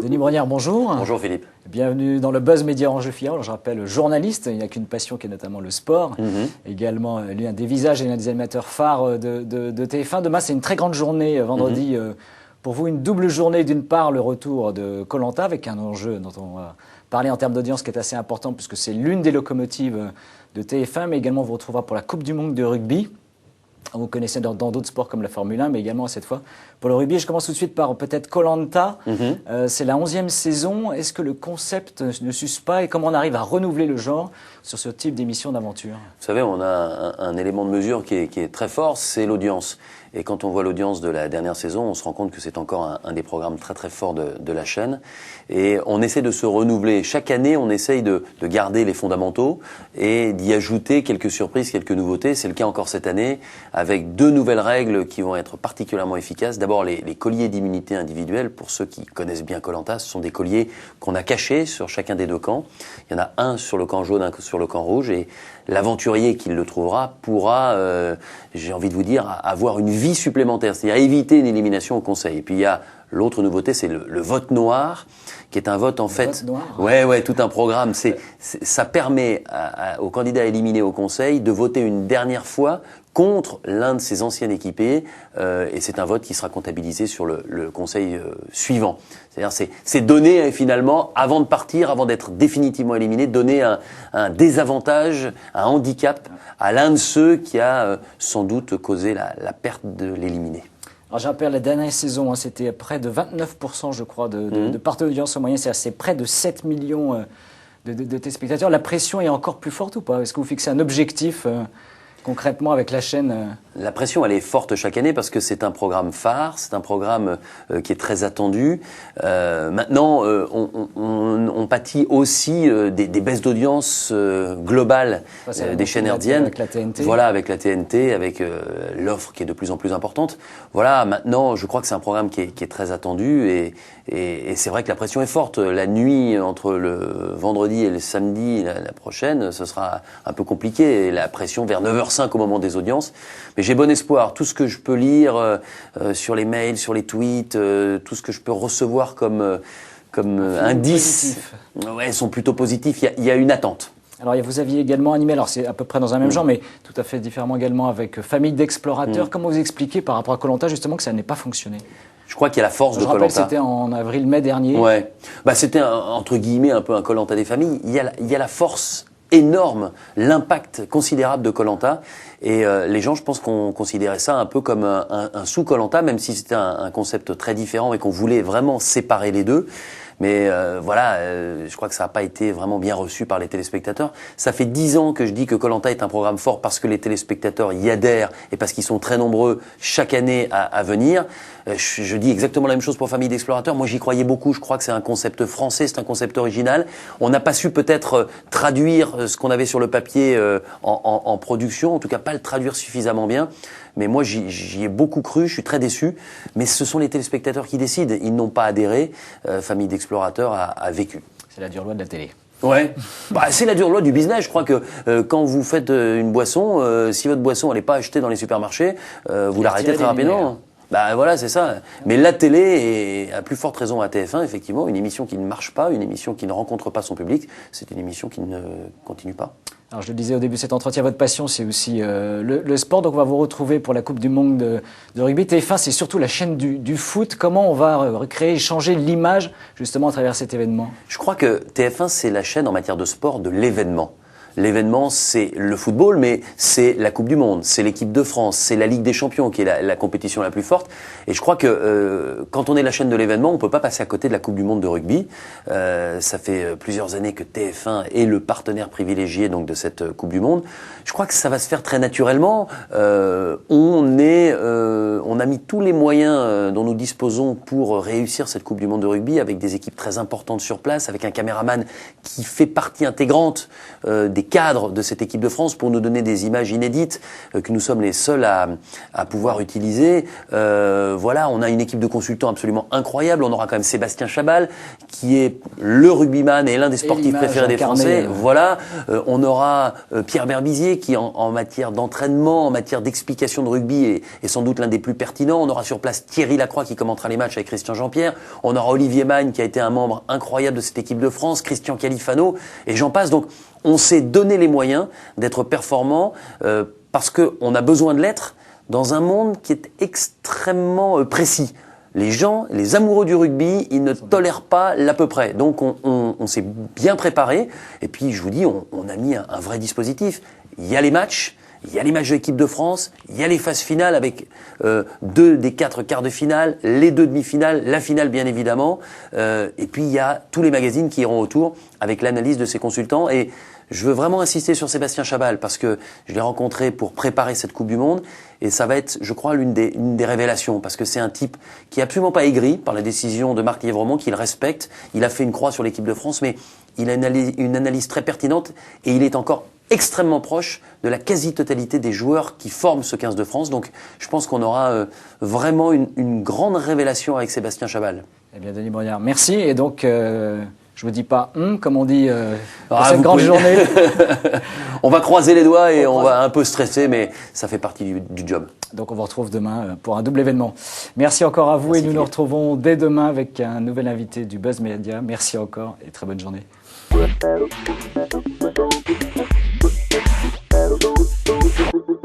Denis Brognard, bonjour. Bonjour Philippe. Bienvenue dans le Buzz Média Enjeux FIA. Alors, je rappelle, journaliste, il n'a qu'une passion qui est notamment le sport. Également, l'un des visages et l'un des animateurs phares de TF1. Demain, c'est une très grande journée, vendredi. Pour vous, une double journée. D'une part, le retour de Koh Lanta avec un enjeu dont on va parler en termes d'audience qui est assez important puisque c'est l'une des locomotives de TF1. Mais également, on vous retrouvera pour la Coupe du Monde de rugby. Vous connaissez dans d'autres sports comme la Formule 1, mais également cette fois pour le rugby. Je commence tout de suite par peut-être Koh Lanta. C'est la 11e saison. Est-ce que le concept ne s'use pas et comment on arrive à renouveler le genre sur ce type d'émission d'aventure? Vous savez, on a un élément de mesure qui est très fort, c'est l'audience. Et quand on voit l'audience de la dernière saison, on se rend compte que c'est encore un des programmes très très forts de la chaîne. Et on essaie de se renouveler. Chaque année, on essaye de garder les fondamentaux et d'y ajouter quelques surprises, quelques nouveautés. C'est le cas encore cette année, avec 2 nouvelles règles qui vont être particulièrement efficaces. D'abord, les colliers d'immunité individuelle. Pour ceux qui connaissent bien Koh Lanta, ce sont des colliers qu'on a cachés sur chacun des 2 camps. Il y en a un sur le camp jaune, un sur le camp rouge. Et l'aventurier qui le trouvera pourra, j'ai envie de vous dire, avoir une vie supplémentaire, c'est-à-dire éviter une élimination au conseil. Et puis il y a l'autre nouveauté, c'est le vote noir, qui est un vote en fait. Vote noir. Ouais, tout un programme. Ça permet aux candidats éliminés au conseil de voter une dernière fois contre l'un de ses anciens équipiers, et c'est un vote qui sera comptabilisé sur le conseil suivant. C'est-à-dire c'est donner finalement, avant de partir, avant d'être définitivement éliminé, donner un désavantage, un handicap à l'un de ceux qui a sans doute causé la perte de l'éliminé. Alors, je rappelle, la dernière saison, c'était près de 29%, je crois, de part d'audience en moyenne. C'est près de 7 millions de téléspectateurs. La pression est encore plus forte ou pas? Est-ce que vous fixez un objectif concrètement avec la chaîne? La pression, elle est forte chaque année parce que c'est un programme phare, c'est un programme qui est très attendu. Maintenant, on pâtit aussi des baisses d'audience globales des chaînes hertziennes. Avec la TNT. Voilà, avec la TNT, avec l'offre qui est de plus en plus importante. Voilà, maintenant, je crois que c'est un programme qui est très attendu et c'est vrai que la pression est forte. La nuit entre le vendredi et le samedi, la prochaine, ce sera un peu compliqué. Et la pression vers 9h05 au moment des audiences. Mais j'ai bon espoir. Tout ce que je peux lire sur les mails, sur les tweets, tout ce que je peux recevoir comme indices, ouais, sont plutôt positifs. Il y a une attente. Alors, vous aviez également animé, alors c'est à peu près dans un même genre, mais tout à fait différemment également avec Famille d'explorateurs. Comment vous expliquez par rapport à Koh Lanta justement que ça n'ait pas fonctionné? Je crois qu'il y a la force de Koh Lanta. Je rappelle, c'était en avril-mai dernier. Ouais. C'était entre guillemets un peu un Koh Lanta des familles. Il y a la force énorme, l'impact considérable de Koh Lanta. Et les gens, je pense qu'on considérait ça un peu comme un sous-Koh Lanta, même si c'était un concept très différent et qu'on voulait vraiment séparer les deux. Mais je crois que ça n'a pas été vraiment bien reçu par les téléspectateurs. Ça fait 10 ans que je dis que Koh Lanta est un programme fort parce que les téléspectateurs y adhèrent et parce qu'ils sont très nombreux chaque année à venir. Je dis exactement la même chose pour Famille d'explorateurs. Moi, j'y croyais beaucoup. Je crois que c'est un concept français, c'est un concept original. On n'a pas su peut-être traduire ce qu'on avait sur le papier en production, en tout cas pas le traduire suffisamment bien. Mais moi, j'y ai beaucoup cru, je suis très déçu. Mais ce sont les téléspectateurs qui décident. Ils n'ont pas adhéré. Famille d'explorateurs a vécu. C'est la dure loi de la télé. Ouais, c'est la dure loi du business. Je crois que quand vous faites une boisson, si votre boisson elle n'est pas achetée dans les supermarchés, vous l'arrêtez très rapidement. Voilà, c'est ça. Mais la télé est à plus forte raison à TF1, effectivement, une émission qui ne marche pas, une émission qui ne rencontre pas son public, c'est une émission qui ne continue pas. Alors je le disais au début de cet entretien, votre passion c'est aussi le sport, donc on va vous retrouver pour la Coupe du Monde de rugby. TF1 c'est surtout la chaîne du foot. Comment on va recréer et changer l'image justement à travers cet événement? Je crois que TF1 c'est la chaîne en matière de sport de l'événement. L'événement, c'est le football, mais c'est la Coupe du Monde, c'est l'équipe de France, c'est la Ligue des Champions qui est la compétition la plus forte. Et je crois que quand on est la chaîne de l'événement, on peut pas passer à côté de la Coupe du Monde de rugby. Ça fait plusieurs années que TF1 est le partenaire privilégié donc de cette Coupe du Monde. Je crois que ça va se faire très naturellement. On a mis tous les moyens dont nous disposons pour réussir cette Coupe du Monde de rugby, avec des équipes très importantes sur place, avec un caméraman qui fait partie intégrante des cadres de cette équipe de France pour nous donner des images inédites que nous sommes les seuls à pouvoir utiliser. Voilà, on a une équipe de consultants absolument incroyable. On aura quand même Sébastien Chabal, qui est le rugbyman et l'un des sportifs préférés des Français. Voilà, on aura Pierre Berbizier, qui en matière d'entraînement, en matière d'explication de rugby est sans doute l'un des plus pertinents. On aura sur place Thierry Lacroix qui commentera les matchs avec Christian Jean-Pierre. On aura Olivier Magne qui a été un membre incroyable de cette équipe de France, Christian Califano, et j'en passe. Donc on s'est donné les moyens d'être performants parce qu'on a besoin de l'être dans un monde qui est extrêmement précis. Les gens, les amoureux du rugby, ils ne tolèrent pas l'à peu près. Donc on s'est bien préparé. Et puis je vous dis, on a mis un vrai dispositif. Il y a les matchs. Il y a les matchs de l'équipe de France, il y a les phases finales avec 2 des 4 quarts de finale, les 2 demi-finales, la finale bien évidemment. Et puis il y a tous les magazines qui iront autour avec l'analyse de ces consultants. Et je veux vraiment insister sur Sébastien Chabal parce que je l'ai rencontré pour préparer cette Coupe du Monde. Et ça va être, je crois, l'une des révélations parce que c'est un type qui est absolument pas aigri par la décision de Marc Lièvremont, qu'il respecte. Il a fait une croix sur l'équipe de France, mais il a une analyse très pertinente et il est encore extrêmement proche de la quasi-totalité des joueurs qui forment ce 15 de France. Donc je pense qu'on aura vraiment une grande révélation avec Sébastien Chabal. Eh bien, Denis Brognard, merci. Et donc, je vous dis pas comme on dit pour cette grande journée. On va croiser les doigts et on va un peu stresser, mais ça fait partie du job. Donc on vous retrouve demain pour un double événement. Merci encore à vous. Merci, et nous nous retrouvons dès demain avec un nouvel invité du Buzz Media. Merci encore et très bonne journée. Thank you.